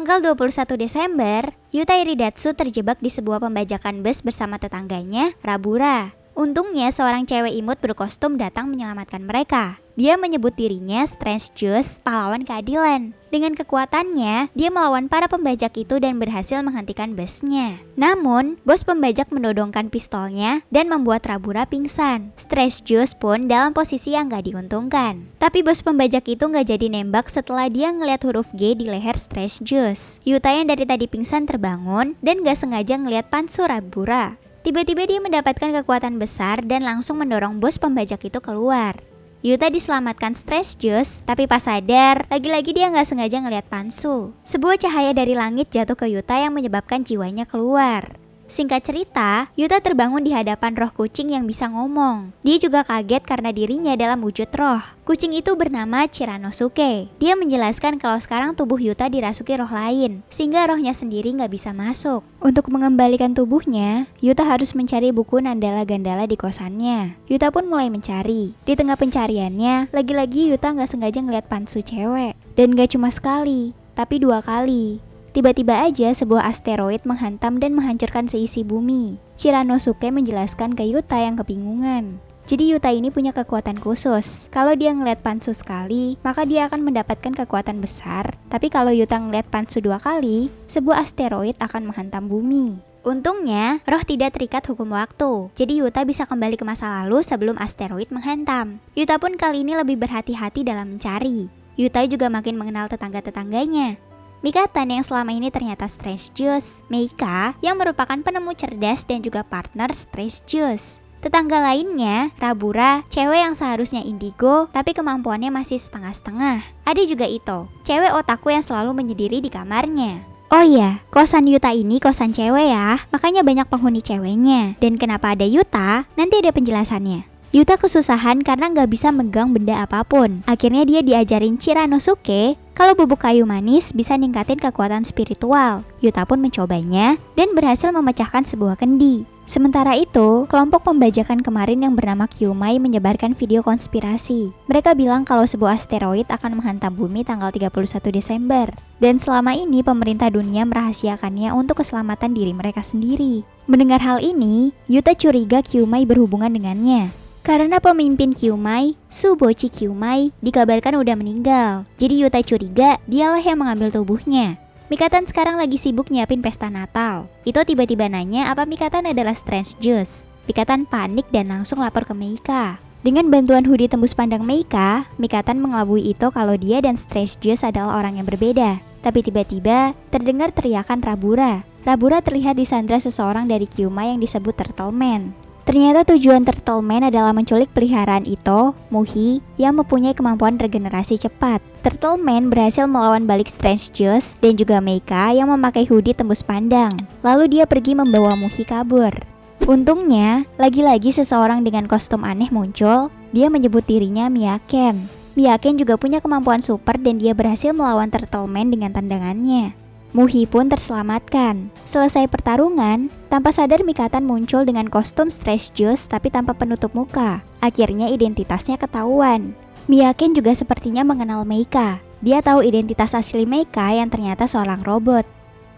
Tanggal 21 Desember, Yuta Iridatsu terjebak di sebuah pembajakan bus bersama tetangganya, Rabura. Untungnya seorang cewek imut berkostum datang menyelamatkan mereka. Dia menyebut dirinya Strange Juice, pahlawan keadilan. Dengan kekuatannya, dia melawan para pembajak itu dan berhasil menghentikan busnya. Namun, bos pembajak menodongkan pistolnya dan membuat Rabura pingsan. Strange Juice pun dalam posisi yang gak diuntungkan. Tapi bos pembajak itu gak jadi nembak setelah dia ngeliat huruf G di leher Strange Juice. Yuta yang dari tadi pingsan terbangun dan gak sengaja ngeliat pansu Rabura. Tiba-tiba dia mendapatkan kekuatan besar dan langsung mendorong bos pembajak itu keluar. Yuta diselamatkan Strange Juice, tapi pas sadar, lagi-lagi dia nggak sengaja ngeliat Pansu. Sebuah cahaya dari langit jatuh ke Yuta yang menyebabkan jiwanya keluar. Singkat cerita, Yuta terbangun di hadapan roh kucing yang bisa ngomong. Dia juga kaget karena dirinya dalam wujud roh. Kucing itu bernama Chiranosuke. Dia menjelaskan kalau sekarang tubuh Yuta dirasuki roh lain, sehingga rohnya sendiri nggak bisa masuk. Untuk mengembalikan tubuhnya, Yuta harus mencari buku Nandala Gandala di kosannya. Yuta pun mulai mencari. Di tengah pencariannya, lagi-lagi Yuta nggak sengaja ngeliat Pansu cewek. Dan gak cuma sekali, tapi 2 kali. Tiba-tiba aja sebuah asteroid menghantam dan menghancurkan seisi bumi. Chiranosuke menjelaskan ke Yuta yang kebingungan. Jadi Yuta ini punya kekuatan khusus. Kalau dia ngeliat Pansu sekali, maka dia akan mendapatkan kekuatan besar. Tapi kalau Yuta ngeliat Pansu 2 kali, sebuah asteroid akan menghantam bumi. Untungnya, roh tidak terikat hukum waktu. Jadi Yuta bisa kembali ke masa lalu sebelum asteroid menghantam. Yuta pun kali ini lebih berhati-hati dalam mencari. Yuta juga makin mengenal tetangga-tetangganya. Mikatan yang selama ini ternyata Strange Juice, Meika yang merupakan penemu cerdas dan juga partner Strange Juice. Tetangga lainnya, Rabura, cewek yang seharusnya indigo tapi kemampuannya masih setengah-setengah. Ada juga Ito, cewek otaku yang selalu menyendiri di kamarnya. Oh iya, kosan Yuta ini kosan cewek ya, makanya banyak penghuni ceweknya. Dan kenapa ada Yuta? Nanti ada penjelasannya. Yuta kesusahan karena nggak bisa megang benda apapun. Akhirnya dia diajarin Chiranosuke kalau bubuk kayu manis bisa ningkatin kekuatan spiritual. Yuta pun mencobanya dan berhasil memecahkan sebuah kendi. Sementara itu, kelompok pembajakan kemarin yang bernama Kyumai menyebarkan video konspirasi. Mereka bilang kalau sebuah asteroid akan menghantam bumi tanggal 31 Desember. Dan selama ini pemerintah dunia merahasiakannya untuk keselamatan diri mereka sendiri. Mendengar hal ini, Yuta curiga Kyumai berhubungan dengannya. Karena pemimpin Kyumai, Subochi Kyumai, dikabarkan udah meninggal. Jadi Yuta curiga dialah yang mengambil tubuhnya. Mikatan sekarang lagi sibuk nyiapin pesta Natal. Ito tiba-tiba nanya apa Mikatan adalah Strange Juice. Mikatan panik dan langsung lapor ke Meika. Dengan bantuan hoodie tembus pandang Meika, Mikatan mengelabui Ito kalau dia dan Strange Juice adalah orang yang berbeda. Tapi tiba-tiba terdengar teriakan Rabura. Rabura terlihat disandra seseorang dari Kyumai yang disebut Turtle Man. Ternyata tujuan Turtle Man adalah menculik peliharaan Ito, Muhi, yang mempunyai kemampuan regenerasi cepat. Turtle Man berhasil melawan balik Strange Juice dan juga Meika yang memakai hoodie tembus pandang. Lalu dia pergi membawa Muhi kabur. Untungnya, lagi-lagi seseorang dengan kostum aneh muncul. Dia menyebut dirinya Miyaken. Miyaken juga punya kemampuan super dan dia berhasil melawan Turtle Man dengan tendangannya. Muhi pun terselamatkan. Selesai pertarungan, tanpa sadar Mikatan muncul dengan kostum Strange Juice tapi tanpa penutup muka. Akhirnya identitasnya ketahuan. Miyaken juga sepertinya mengenal Meika. Dia tahu identitas asli Meika yang ternyata seorang robot.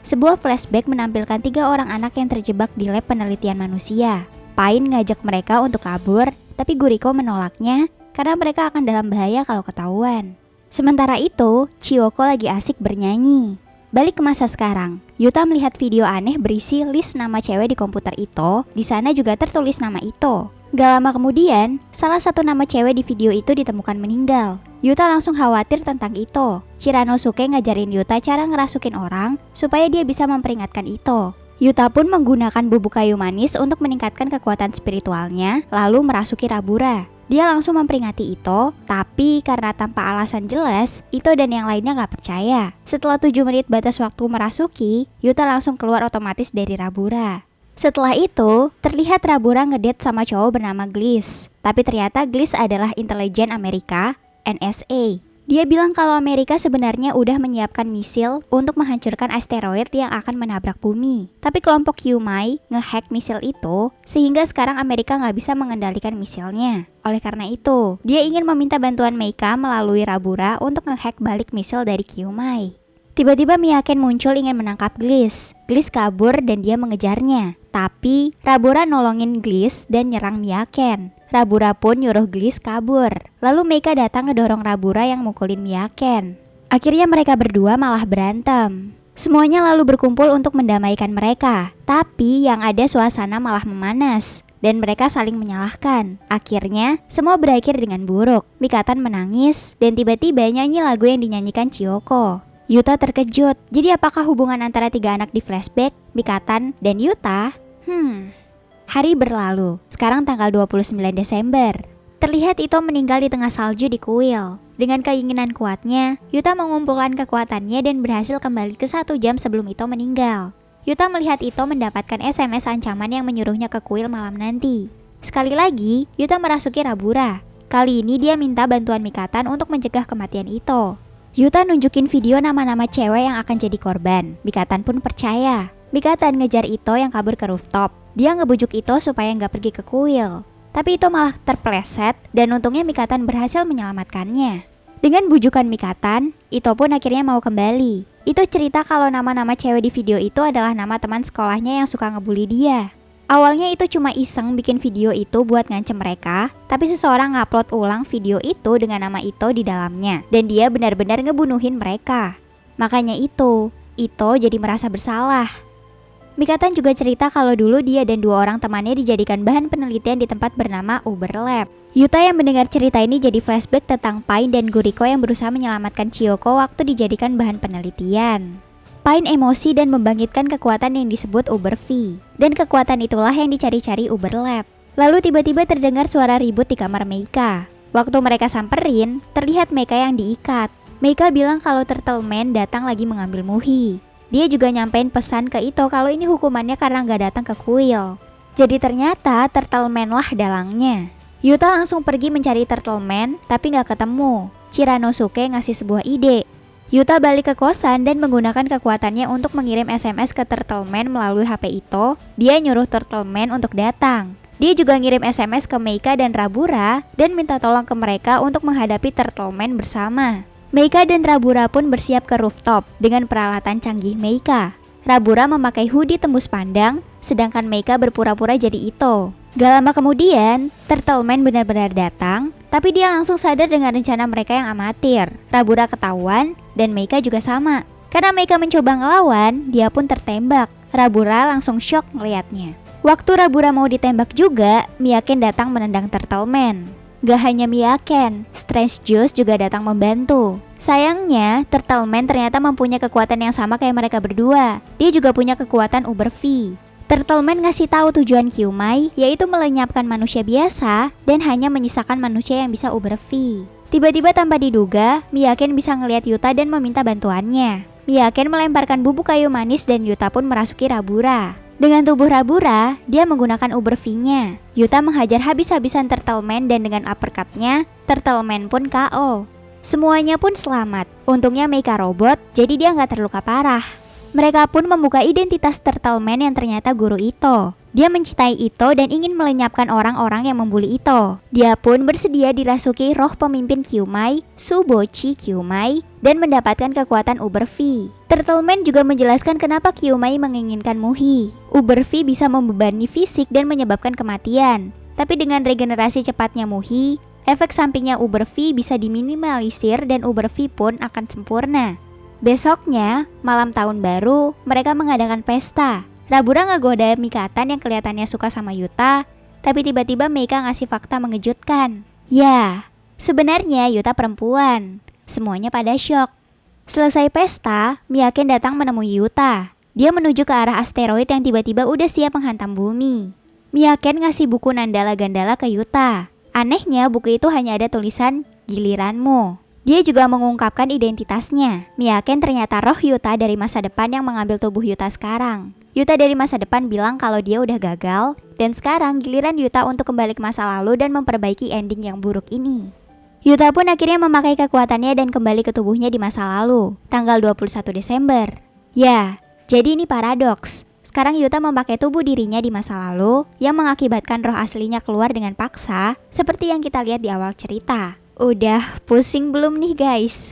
Sebuah flashback menampilkan 3 orang anak yang terjebak di lab penelitian manusia. Pain ngajak mereka untuk kabur, tapi Guriko menolaknya karena mereka akan dalam bahaya kalau ketahuan. Sementara itu, Chiyoko lagi asik bernyanyi. Balik ke masa sekarang, Yuta melihat video aneh berisi list nama cewek di komputer Ito. Di sana juga tertulis nama Ito. Gak lama kemudian, salah satu nama cewek di video itu ditemukan meninggal. Yuta langsung khawatir tentang Ito. Chiranosuke ngajarin Yuta cara ngerasukin orang supaya dia bisa memperingatkan Ito. Yuta pun menggunakan bubuk kayu manis untuk meningkatkan kekuatan spiritualnya, lalu merasuki Rabura. Dia langsung memperingati Ito, tapi karena tanpa alasan jelas, Ito dan yang lainnya gak percaya. Setelah 7 menit batas waktu merasuki, Yuta langsung keluar otomatis dari Rabura. Setelah itu, terlihat Rabura ngedate sama cowok bernama Gliss. Tapi ternyata Gliss adalah intelijen Amerika, NSA. Dia bilang kalau Amerika sebenarnya udah menyiapkan misil untuk menghancurkan asteroid yang akan menabrak bumi. Tapi kelompok Kyumai ngehack misil itu, sehingga sekarang Amerika nggak bisa mengendalikan misilnya. Oleh karena itu, dia ingin meminta bantuan Meika melalui Rabura untuk ngehack balik misil dari Kyumai. Tiba-tiba Miaken muncul ingin menangkap Gliss. Gliss kabur dan dia mengejarnya. Tapi Rabura nolongin Gliss dan nyerang Miaken. Rabura pun nyuruh Gliss kabur. Lalu Meika datang ngedorong Rabura yang mukulin Miaken. Akhirnya mereka berdua malah berantem. Semuanya lalu berkumpul untuk mendamaikan mereka. Tapi yang ada suasana malah memanas. Dan mereka saling menyalahkan. Akhirnya semua berakhir dengan buruk. Mikatan menangis dan tiba-tiba nyanyi lagu yang dinyanyikan Chiyoko. Yuta terkejut. Jadi apakah hubungan antara 3 anak di flashback, Mikatan dan Yuta? Hari berlalu. Sekarang tanggal 29 Desember. Terlihat Ito meninggal di tengah salju di kuil. Dengan keinginan kuatnya, Yuta mengumpulkan kekuatannya dan berhasil kembali ke 1 jam sebelum Ito meninggal. Yuta melihat Ito mendapatkan SMS ancaman yang menyuruhnya ke kuil malam nanti. Sekali lagi, Yuta merasuki Rabura. Kali ini dia minta bantuan Mikatan untuk mencegah kematian Ito. Yuta nunjukin video nama-nama cewek yang akan jadi korban. Mikatan pun percaya. Mikatan ngejar Ito yang kabur ke rooftop. Dia ngebujuk Ito supaya nggak pergi ke kuil. Tapi Ito malah terpleset dan untungnya Mikatan berhasil menyelamatkannya. Dengan bujukan Mikatan, Ito pun akhirnya mau kembali. Ito cerita kalau nama-nama cewek di video itu adalah nama teman sekolahnya yang suka ngebully dia. Awalnya Ito cuma iseng bikin video itu buat ngancem mereka, tapi seseorang ngupload ulang video itu dengan nama Ito di dalamnya, dan dia benar-benar ngebunuhin mereka. Makanya Ito jadi merasa bersalah. Mikatan juga cerita kalau dulu dia dan 2 orang temannya dijadikan bahan penelitian di tempat bernama Uber Lab. Yuta yang mendengar cerita ini jadi flashback tentang Pain dan Guriko yang berusaha menyelamatkan Chiyoko waktu dijadikan bahan penelitian. Pain emosi dan membangkitkan kekuatan yang disebut Uber V. Dan kekuatan itulah yang dicari-cari Uber Lab. Lalu tiba-tiba terdengar suara ribut di kamar Meika. Waktu mereka samperin, terlihat Meika yang diikat. Meika bilang kalau Turtle Man datang lagi mengambil Muhi. Dia juga nyampein pesan ke Ito kalau ini hukumannya karena gak datang ke kuil. Jadi ternyata Turtle Man lah dalangnya. Yuta langsung pergi mencari Turtle Man, tapi gak ketemu. Chiranosuke ngasih sebuah ide. Yuta balik ke kosan dan menggunakan kekuatannya untuk mengirim SMS ke Turtle Man melalui HP Ito. Dia nyuruh Turtle Man untuk datang. Dia juga ngirim SMS ke Meika dan Rabura dan minta tolong ke mereka untuk menghadapi Turtle Man bersama. Meika dan Rabura pun bersiap ke rooftop dengan peralatan canggih Meika. Rabura memakai hoodie tembus pandang, sedangkan Meika berpura-pura jadi Ito. Gak lama kemudian, Turtle Man benar-benar datang, tapi dia langsung sadar dengan rencana mereka yang amatir. Rabura ketahuan, dan Meika juga sama. Karena Meika mencoba ngelawan, dia pun tertembak. Rabura langsung shock ngeliatnya. Waktu Rabura mau ditembak juga, Miaken datang menendang Turtle Man. Gak hanya Miaken, Strange Juice juga datang membantu. Sayangnya, Turtle Man ternyata mempunyai kekuatan yang sama kayak mereka berdua. Dia juga punya kekuatan Uber V. Turtle Man ngasih tahu tujuan Kyumai, yaitu melenyapkan manusia biasa dan hanya menyisakan manusia yang bisa Uber V. Tiba-tiba tanpa diduga, Miaken bisa ngelihat Yuta dan meminta bantuannya. Miaken melemparkan bubuk kayu manis dan Yuta pun merasuki Rabura. Dengan tubuh Rabura, dia menggunakan Uber V-nya. Yuta menghajar habis-habisan Turtle Man dan dengan uppercut-nya, Turtle Man pun KO. Semuanya pun selamat. Untungnya Meika robot, jadi dia nggak terluka parah. Mereka pun membuka identitas Turtle Man yang ternyata guru Ito. Dia mencintai Ito dan ingin melenyapkan orang-orang yang membuli Ito. Dia pun bersedia dirasuki roh pemimpin Kyumai, Subochi Kyumai, dan mendapatkan kekuatan Uber V. Turtle Man juga menjelaskan kenapa Kyumai menginginkan Muhi. Uber V bisa membebani fisik dan menyebabkan kematian. Tapi dengan regenerasi cepatnya Muhi, efek sampingnya Uber V bisa diminimalisir dan Uber V pun akan sempurna. Besoknya, malam tahun baru, mereka mengadakan pesta. Rabura ngegoda Mikatan yang kelihatannya suka sama Yuta, tapi tiba-tiba Meika ngasih fakta mengejutkan. Ya, sebenarnya Yuta perempuan. Semuanya pada syok. Selesai pesta, Miaken datang menemui Yuta. Dia menuju ke arah asteroid yang tiba-tiba udah siap menghantam bumi. Miaken ngasih buku Nandala Gandala ke Yuta. Anehnya buku itu hanya ada tulisan giliranmu. Dia juga mengungkapkan identitasnya. Miaken ternyata roh Yuta dari masa depan yang mengambil tubuh Yuta sekarang. Yuta dari masa depan bilang kalau dia udah gagal, dan sekarang giliran Yuta untuk kembali ke masa lalu dan memperbaiki ending yang buruk ini. Yuta pun akhirnya memakai kekuatannya dan kembali ke tubuhnya di masa lalu, tanggal 21 Desember. Ya, jadi ini paradoks. Sekarang Yuta memakai tubuh dirinya di masa lalu yang mengakibatkan roh aslinya keluar dengan paksa, seperti yang kita lihat di awal cerita. Udah pusing belum nih guys?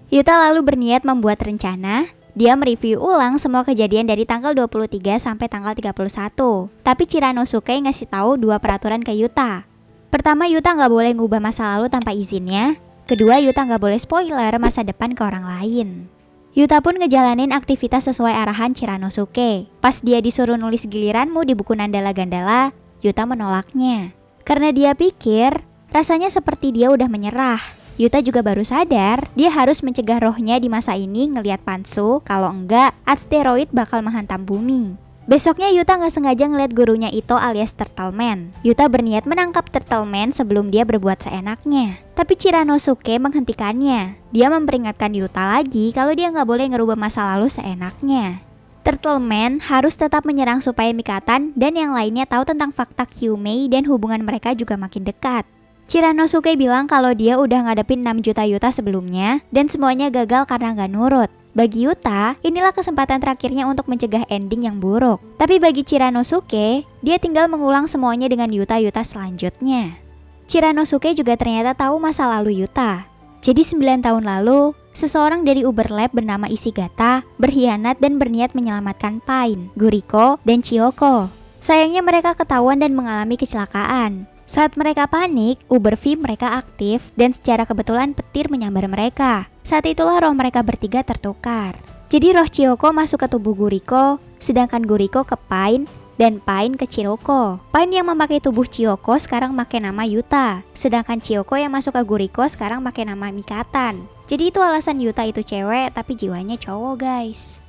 Yuta lalu berniat membuat rencana. Dia mereview ulang semua kejadian dari tanggal 23 sampai tanggal 31. Tapi Chiranosuke ngasih tahu dua peraturan ke Yuta. Pertama, Yuta nggak boleh ngubah masa lalu tanpa izinnya. Kedua, Yuta nggak boleh spoiler masa depan ke orang lain. Yuta pun ngejalanin aktivitas sesuai arahan Chiranosuke. Pas dia disuruh nulis giliranmu di buku Nandala Gandala, Yuta menolaknya. Karena dia pikir, rasanya seperti dia udah menyerah. Yuta juga baru sadar dia harus mencegah rohnya di masa ini ngelihat Pansu, kalau enggak asteroid bakal menghantam bumi. Besoknya Yuta nggak sengaja ngeliat gurunya Ito alias Turtle Man. Yuta berniat menangkap Turtle Man sebelum dia berbuat seenaknya. Tapi Chiranosuke menghentikannya. Dia memperingatkan Yuta lagi kalau dia nggak boleh ngerubah masa lalu seenaknya. Turtle Man harus tetap menyerang supaya Mikatan dan yang lainnya tahu tentang fakta Kyumei dan hubungan mereka juga makin dekat. Chiranosuke bilang kalau dia udah ngadepin 6 juta Yuta sebelumnya dan semuanya gagal karena nggak nurut. Bagi Yuta, inilah kesempatan terakhirnya untuk mencegah ending yang buruk. Tapi bagi Chiranosuke, dia tinggal mengulang semuanya dengan Yuta-Yuta selanjutnya. Chiranosuke juga ternyata tahu masa lalu Yuta. Jadi 9 tahun lalu, seseorang dari Uber Lab bernama Ishigata berkhianat dan berniat menyelamatkan Pain, Guriko, dan Chiyoko. Sayangnya mereka ketahuan dan mengalami kecelakaan. Saat mereka panik, Uber V mereka aktif dan secara kebetulan petir menyambar mereka. Saat itulah roh mereka bertiga tertukar. Jadi roh Chiyoko masuk ke tubuh Guriko, sedangkan Guriko ke Pain dan Pain ke Chiroko. Pain yang memakai tubuh Chiyoko sekarang pakai nama Yuta, sedangkan Chiyoko yang masuk ke Guriko sekarang pakai nama Mikatan. Jadi itu alasan Yuta itu cewek tapi jiwanya cowok guys.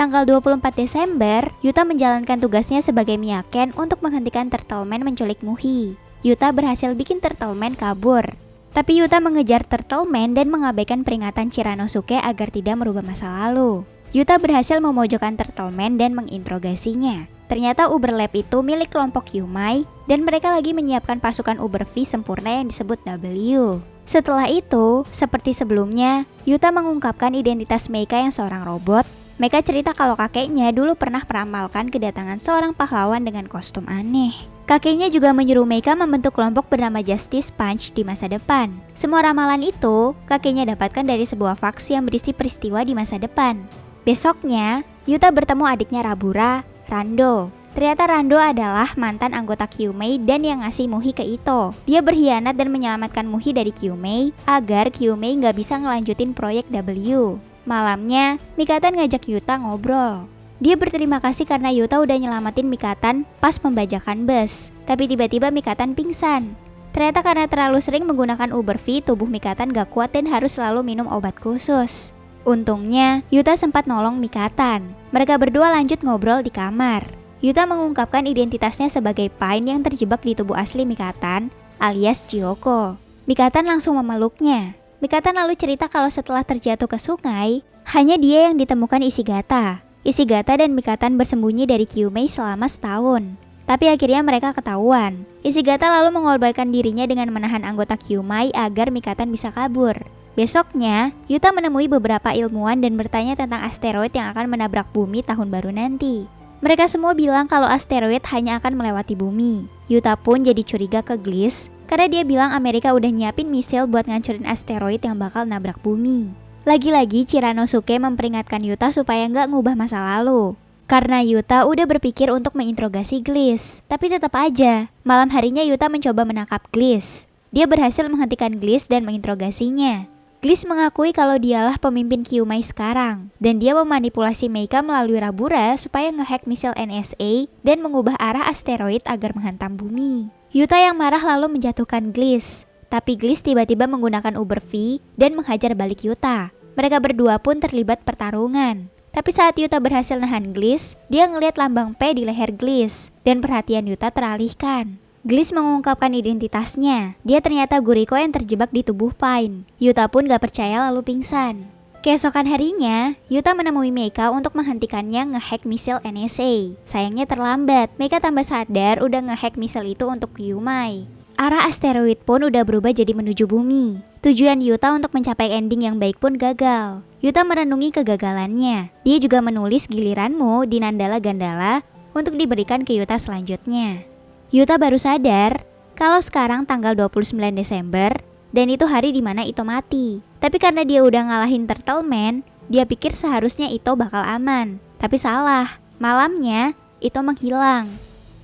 Tanggal 24 Desember, Yuta menjalankan tugasnya sebagai Miyaken untuk menghentikan Turtle Man menculik Muhi. Yuta berhasil bikin Turtle Man kabur. Tapi Yuta mengejar Turtle Man dan mengabaikan peringatan Chiranosuke agar tidak merubah masa lalu. Yuta berhasil memojokkan Turtle Man dan menginterogasinya. Ternyata Uber Lab itu milik kelompok Yumai dan mereka lagi menyiapkan pasukan Uber V sempurna yang disebut W. Setelah itu, seperti sebelumnya, Yuta mengungkapkan identitas Meika yang seorang robot. Meika cerita kalau kakeknya dulu pernah meramalkan kedatangan seorang pahlawan dengan kostum aneh. Kakeknya juga menyuruh Meika membentuk kelompok bernama Justice Punch di masa depan. Semua ramalan itu, kakeknya dapatkan dari sebuah faksi yang berisi peristiwa di masa depan. Besoknya, Yuta bertemu adiknya Rabura, Rando. Ternyata Rando adalah mantan anggota Kyumei dan yang ngasih Muhi ke Ito. Dia berkhianat dan menyelamatkan Muhi dari Kyumei agar Kyumei nggak bisa ngelanjutin proyek W. Malamnya, Mikatan ngajak Yuta ngobrol. Dia berterima kasih karena Yuta udah nyelamatin Mikatan pas pembajakan bus. Tapi tiba-tiba Mikatan pingsan. Ternyata karena terlalu sering menggunakan Uber V, tubuh Mikatan gak kuat dan harus selalu minum obat khusus. Untungnya, Yuta sempat nolong Mikatan. Mereka berdua lanjut ngobrol di kamar. Yuta mengungkapkan identitasnya sebagai Pain yang terjebak di tubuh asli Mikatan, alias Chiyoko. Mikatan langsung memeluknya. Mikatan lalu cerita kalau setelah terjatuh ke sungai, hanya dia yang ditemukan Ishigata. Ishigata dan Mikatan bersembunyi dari Kyumei selama setahun. Tapi akhirnya mereka ketahuan. Ishigata lalu mengorbankan dirinya dengan menahan anggota Kyumei agar Mikatan bisa kabur. Besoknya, Yuta menemui beberapa ilmuwan dan bertanya tentang asteroid yang akan menabrak bumi tahun baru nanti. Mereka semua bilang kalau asteroid hanya akan melewati bumi. Yuta pun jadi curiga ke Gliss karena dia bilang Amerika udah nyiapin misil buat ngancurin asteroid yang bakal nabrak bumi. Lagi-lagi Chiranosuke memperingatkan Yuta supaya nggak ngubah masa lalu. Karena Yuta udah berpikir untuk menginterogasi Gliss. Tapi tetap aja, malam harinya Yuta mencoba menangkap Gliss. Dia berhasil menghentikan Gliss dan menginterogasinya. Gliss mengakui kalau dialah pemimpin Kyumei sekarang. Dan dia memanipulasi Meika melalui Rabura supaya ngehack misil NSA dan mengubah arah asteroid agar menghantam bumi. Yuta yang marah lalu menjatuhkan Gliss. Tapi Gliss tiba-tiba menggunakan Uber V dan menghajar balik Yuta. Mereka berdua pun terlibat pertarungan. Tapi saat Yuta berhasil nahan Gliss, dia ngelihat lambang P di leher Gliss dan perhatian Yuta teralihkan. Gliss mengungkapkan identitasnya. Dia ternyata Guriko yang terjebak di tubuh Pain. Yuta pun gak percaya lalu pingsan. Keesokan harinya, Yuta menemui Meika untuk menghentikannya ngehack misil NSA. Sayangnya terlambat. Meika tambah sadar udah ngehack misil itu untuk Kyumei. Arah asteroid pun udah berubah jadi menuju bumi. Tujuan Yuta untuk mencapai ending yang baik pun gagal. Yuta merenungi kegagalannya. Dia juga menulis giliranmu di Nandala Gandala untuk diberikan ke Yuta selanjutnya. Yuta baru sadar kalau sekarang tanggal 29 Desember, Dan itu hari dimana Ito mati. Tapi karena dia udah ngalahin Turtle Man, dia pikir seharusnya Ito bakal aman. Tapi salah, malamnya Ito menghilang.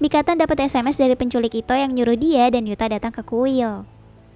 Mikatan dapat SMS dari penculik Ito yang nyuruh dia dan Yuta datang ke kuil.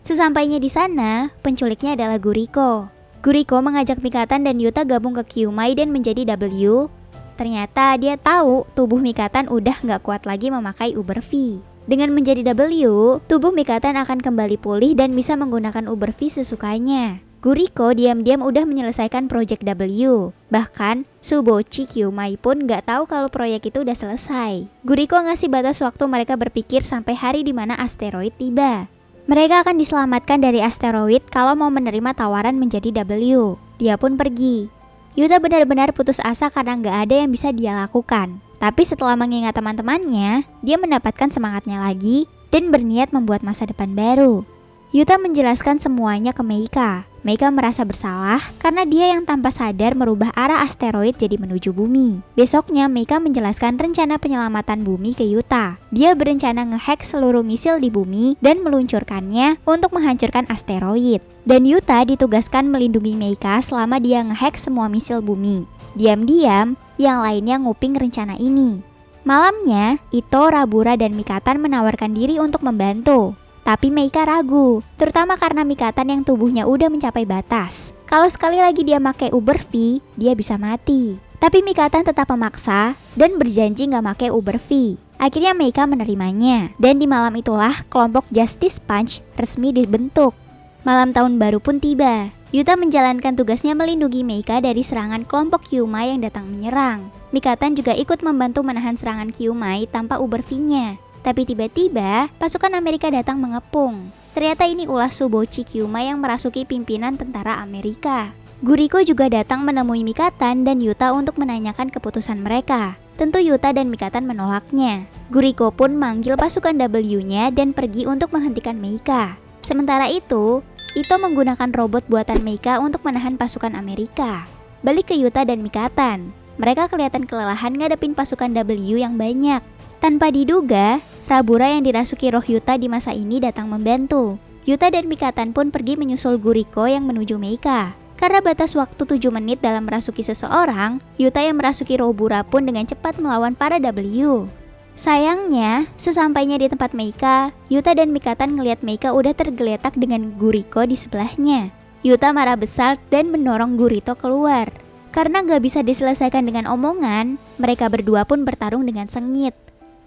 Sesampainya di sana, penculiknya adalah Guriko. Guriko mengajak Mikatan dan Yuta gabung ke Kyumai dan menjadi W. Ternyata dia tahu tubuh Mikatan udah gak kuat lagi memakai Uber V. Dengan menjadi W, tubuh Mikatan akan kembali pulih dan bisa menggunakan Uber V sesukanya. Guriko diam-diam udah menyelesaikan proyek W. Bahkan, Subochi Kyumai pun gak tahu kalau proyek itu udah selesai. Guriko ngasih batas waktu mereka berpikir sampai hari dimana asteroid tiba. Mereka akan diselamatkan dari asteroid kalau mau menerima tawaran menjadi W. Dia pun pergi. Yuta benar-benar putus asa karena nggak ada yang bisa dia lakukan. Tapi setelah mengingat teman-temannya, dia mendapatkan semangatnya lagi dan berniat membuat masa depan baru. Yuta menjelaskan semuanya ke Meika. Meika merasa bersalah karena dia yang tanpa sadar merubah arah asteroid jadi menuju bumi. Besoknya Meika menjelaskan rencana penyelamatan bumi ke Yuta. Dia berencana ngehack seluruh misil di bumi dan meluncurkannya untuk menghancurkan asteroid. Dan Yuta ditugaskan melindungi Meika selama dia ngehack semua misil bumi. Diam-diam, yang lainnya nguping rencana ini. Malamnya, Ito, Rabura, dan Mikatan menawarkan diri untuk membantu. Tapi Meika ragu, terutama karena Mikatan yang tubuhnya udah mencapai batas. Kalau sekali lagi dia pakai Uber V, dia bisa mati. Tapi Mikatan tetap memaksa dan berjanji nggak pakai Uber V. Akhirnya Meika menerimanya, dan di malam itulah kelompok Justice Punch resmi dibentuk. Malam tahun baru pun tiba. Yuta menjalankan tugasnya melindungi Meika dari serangan kelompok Kyumai yang datang menyerang. Mikatan juga ikut membantu menahan serangan Kyumai tanpa Uber V-nya. Tapi tiba-tiba, pasukan Amerika datang mengepung. Ternyata ini ulah Subochi Kyumai yang merasuki pimpinan tentara Amerika. Guriko juga datang menemui Mikatan dan Yuta untuk menanyakan keputusan mereka. Tentu Yuta dan Mikatan menolaknya. Guriko pun manggil pasukan W-nya dan pergi untuk menghentikan Meika. Sementara itu, Ito menggunakan robot buatan Meika untuk menahan pasukan Amerika. Balik ke Yuta dan Mikatan. Mereka kelihatan kelelahan ngadepin pasukan W yang banyak. Tanpa diduga, Rabura yang dirasuki roh Yuta di masa ini datang membantu. Yuta dan Mikatan pun pergi menyusul Guriko yang menuju Meika. Karena batas waktu 7 menit dalam merasuki seseorang, Yuta yang merasuki Rabura pun dengan cepat melawan para W. Sayangnya, sesampainya di tempat Meika, Yuta dan Mikatan ngelihat Meika udah tergeletak dengan Guriko di sebelahnya. Yuta marah besar dan mendorong Gurito keluar. Karena gak bisa diselesaikan dengan omongan, mereka berdua pun bertarung dengan sengit.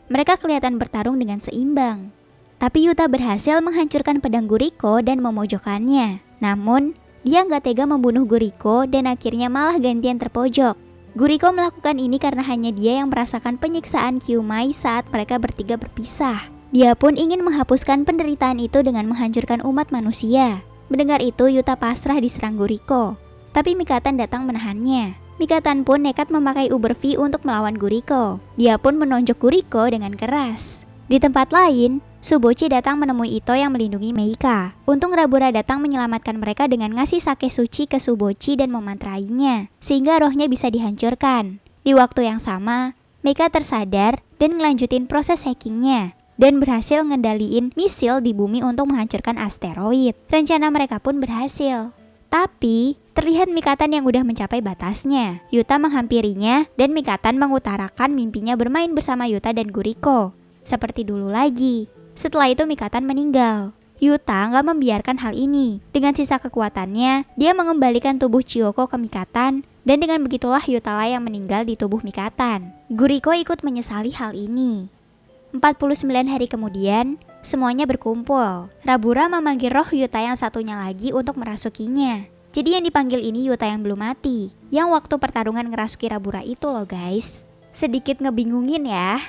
Mereka kelihatan bertarung dengan seimbang. Tapi Yuta berhasil menghancurkan pedang Guriko dan memojokkannya. Namun, dia nggak tega membunuh Guriko dan akhirnya malah gantian terpojok. Guriko melakukan ini karena hanya dia yang merasakan penyiksaan Kyumai saat mereka bertiga berpisah. Dia pun ingin menghapuskan penderitaan itu dengan menghancurkan umat manusia. Mendengar itu, Yuta pasrah diserang Guriko. Tapi Mikatan datang menahannya. Mikatan pun nekat memakai Uber V untuk melawan Guriko. Dia pun menonjok Guriko dengan keras. Di tempat lain, Subochi datang menemui Ito yang melindungi Meika. Untung Rabura datang menyelamatkan mereka dengan ngasih sake suci ke Subochi dan memantrainya, sehingga rohnya bisa dihancurkan. Di waktu yang sama, Meika tersadar dan ngelanjutin proses hackingnya, dan berhasil ngendaliin misil di bumi untuk menghancurkan asteroid. Rencana mereka pun berhasil. Tapi, terlihat Mikatan yang udah mencapai batasnya. Yuta menghampirinya dan Mikatan mengutarakan mimpinya bermain bersama Yuta dan Guriko. Seperti dulu lagi. Setelah itu Mikatan meninggal. Yuta nggak membiarkan hal ini. Dengan sisa kekuatannya, dia mengembalikan tubuh Chiyoko ke Mikatan. Dan dengan begitulah Yutala yang meninggal di tubuh Mikatan. Guriko ikut menyesali hal ini. 49 hari kemudian, semuanya berkumpul. Rabura memanggil roh Yuta yang satunya lagi untuk merasukinya. Jadi yang dipanggil ini Yuta yang belum mati, yang waktu pertarungan ngerasuki Rabura itu loh guys. Sedikit ngebingungin ya.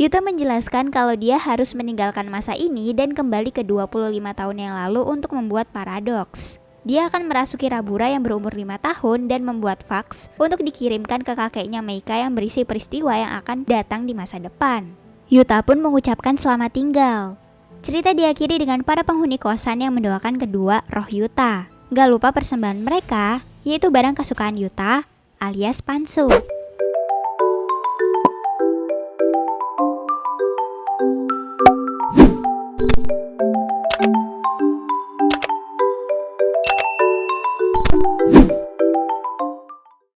Yuta menjelaskan kalau dia harus meninggalkan masa ini dan kembali ke 25 tahun yang lalu untuk membuat paradoks. Dia akan merasuki Rabura yang berumur 5 tahun dan membuat fax untuk dikirimkan ke kakeknya Meika yang berisi peristiwa yang akan datang di masa depan. Yuta pun mengucapkan selamat tinggal. Cerita diakhiri dengan para penghuni kosan yang mendoakan kedua roh Yuta. Gak lupa persembahan mereka, yaitu barang kesukaan Yuta alias Pansu.